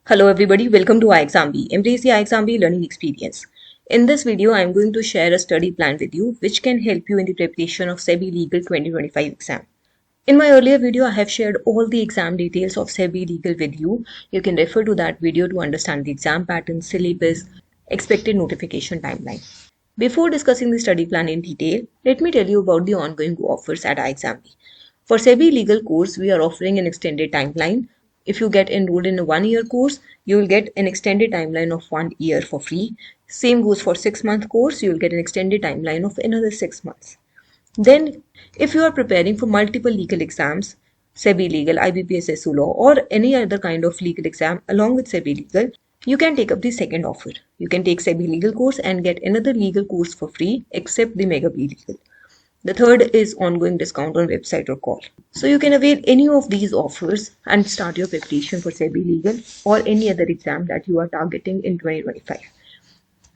Hello everybody, welcome to iExamB. Embrace the iExamB learning experience. In this video, I am going to share a study plan with you which can help you in the preparation of SEBI Legal 2025 exam. In my earlier video, I have shared all the exam details of SEBI Legal with you. You can refer to that video to understand the exam pattern, syllabus, expected notification timeline. Before discussing the study plan in detail, let me tell you about the ongoing offers at iExamB. For SEBI Legal course, we are offering an extended timeline. If you get enrolled in a 1-year course, you will get an extended timeline of 1 year for free. Same goes for 6-month course, you will get an extended timeline of another 6 months. Then, if you are preparing for multiple legal exams, SEBI Legal, IBPS Law, or any other kind of legal exam along with SEBI Legal, you can take up the second offer. You can take SEBI Legal course and get another legal course for free except the Mega B Legal. The third is ongoing discount on website or call. So you can avail any of these offers and start your preparation for SEBI Legal or any other exam that you are targeting in 2025.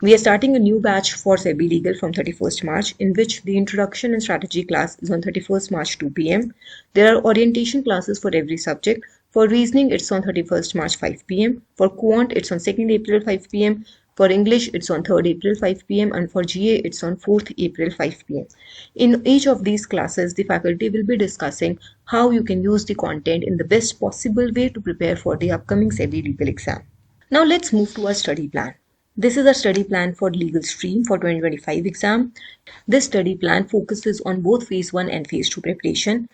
We are starting a new batch for SEBI Legal from 31st March, in which the introduction and strategy class is on 31st March 2 p.m. There are orientation classes for every subject. For reasoning, it's on 31st March 5 p.m. For quant, it's on 2nd April 5 p.m. For English, it's on 3rd April 5 p.m. and for GA, it's on 4th April 5 p.m. In each of these classes, the faculty will be discussing how you can use the content in the best possible way to prepare for the upcoming SEBI Legal exam. Now let's move to our study plan. This is a study plan for legal stream for 2025 exam. This study plan focuses on both phase 1 and phase 2 preparation.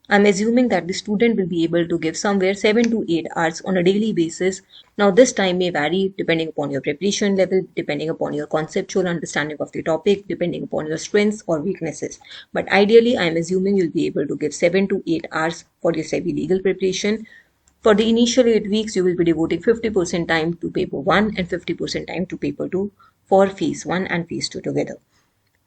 I'm assuming that the student will be able to give somewhere 7 to 8 hours on a daily basis. Now this time may vary depending upon your preparation level, depending upon your conceptual understanding of the topic, depending upon your strengths or weaknesses. But ideally, I'm assuming you'll be able to give 7 to 8 hours for your SEBI Legal preparation. For the initial 8 weeks, you will be devoting 50% time to paper 1 and 50% time to paper 2 for phase 1 and phase 2 together.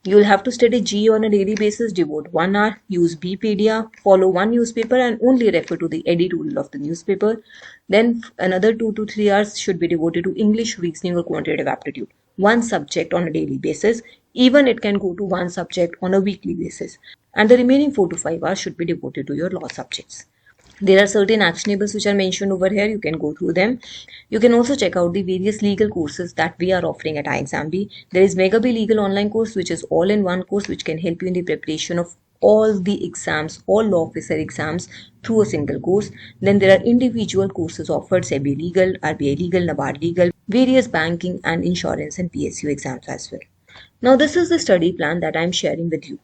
You will have to study GE on a daily basis, devote 1 hour, use Bpedia, follow one newspaper and only refer to the editorial of the newspaper. Then another 2 to 3 hours should be devoted to English, reasoning or quantitative aptitude. One subject on a daily basis, even it can go to one subject on a weekly basis. And the remaining 4 to 5 hours should be devoted to your law subjects. There are certain actionables which are mentioned over here. You can go through them. You can also check out the various legal courses that we are offering at iExamB. There is Mega B Legal online course, which is all-in-one course which can help you in the preparation of all the exams, all law officer exams through a single course. Then there are individual courses offered, SEBI Legal, RBI Legal, NABARD Legal, various banking and insurance and PSU exams as well. Now this is the study plan that I am sharing with you.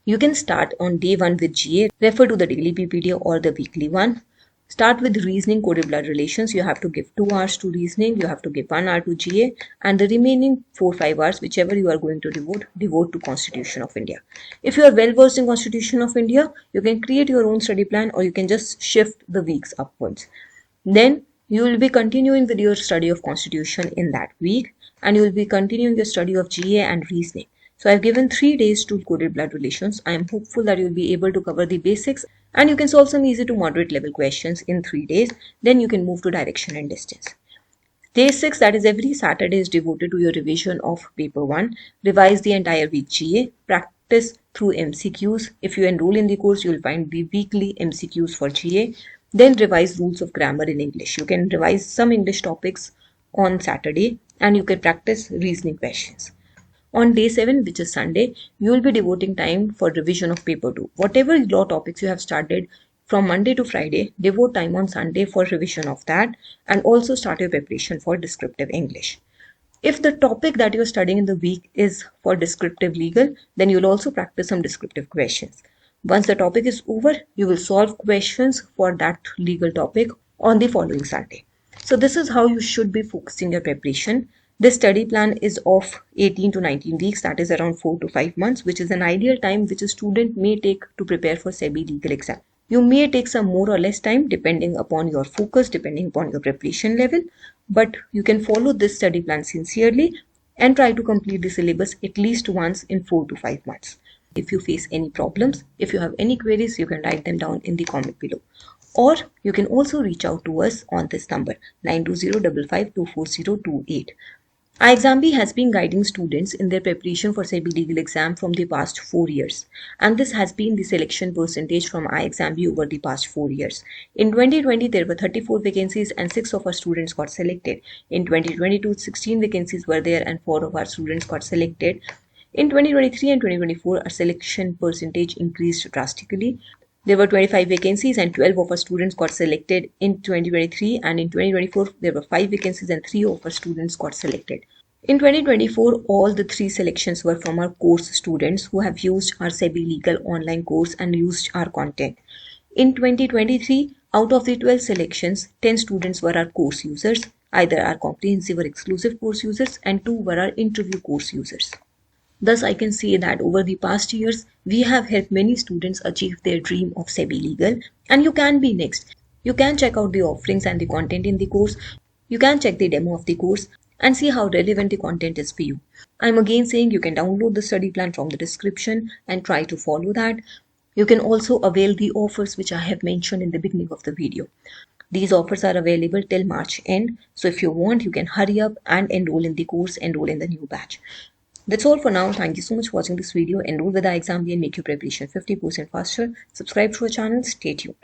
You can start on day 1 with GA, refer to the daily PPT or the weekly one. Start with reasoning, coded blood relations. You have to give 2 hours to reasoning, you have to give 1 hour to GA, and the remaining 4-5 hours, whichever you are going to devote to Constitution of India. If you are well versed in Constitution of India, you can create your own study plan or you can just shift the weeks upwards. Then you will be continuing with your study of Constitution in that week, and you will be continuing your study of GA and reasoning. So I've given 3 days to coded blood relations. I am hopeful that you'll be able to cover the basics and you can solve some easy to moderate level questions in 3 days. Then you can move to direction and distance. Day 6, that is every Saturday, is devoted to your revision of paper 1. Revise the entire week GA. Practice through MCQs. If you enroll in the course, you will find the weekly MCQs for GA. Then revise rules of grammar in English. You can revise some English topics on Saturday and you can practice reasoning questions. On day 7, which is Sunday, you will be devoting time for revision of paper 2. Whatever law topics you have started from Monday to Friday, devote time on Sunday for revision of that and also start your preparation for descriptive English. If the topic that you are studying in the week is for descriptive legal, then you will also practice some descriptive questions. Once the topic is over, you will solve questions for that legal topic on the following Sunday. So this is how you should be focusing your preparation. This study plan is of 18 to 19 weeks, that is around 4 to 5 months, which is an ideal time which a student may take to prepare for SEBI Legal exam. You may take some more or less time depending upon your focus, depending upon your preparation level, but you can follow this study plan sincerely and try to complete the syllabus at least once in 4 to 5 months. If you face any problems, if you have any queries, you can write them down in the comment below. Or you can also reach out to us on this number 92055240228. iExamB has been guiding students in their preparation for SEBI legal exam from the past 4 years, and this has been the selection percentage from iExamB over the past 4 years. In 2020, there were 34 vacancies and 6 of our students got selected. In 2022, 16 vacancies were there and 4 of our students got selected. In 2023 and 2024, our selection percentage increased drastically. There were 25 vacancies and 12 of our students got selected in 2023, and in 2024 there were 5 vacancies and 3 of our students got selected. In 2024, all the 3 selections were from our course students who have used our SEBI Legal online course and used our content. In 2023, out of the 12 selections, 10 students were our course users, either our comprehensive or exclusive course users, and 2 were our interview course users. Thus, I can say that over the past years, we have helped many students achieve their dream of SEBI Legal, and you can be next. You can check out the offerings and the content in the course. You can check the demo of the course and see how relevant the content is for you. I'm again saying you can download the study plan from the description and try to follow that. You can also avail the offers which I have mentioned in the beginning of the video. These offers are available till March end, so if you want, you can hurry up and enroll in the course, enroll in the new batch. That's all for now. Thank you so much for watching this video. Enroll with iExamB and make your preparation 50% faster. Subscribe to our channel. Stay tuned.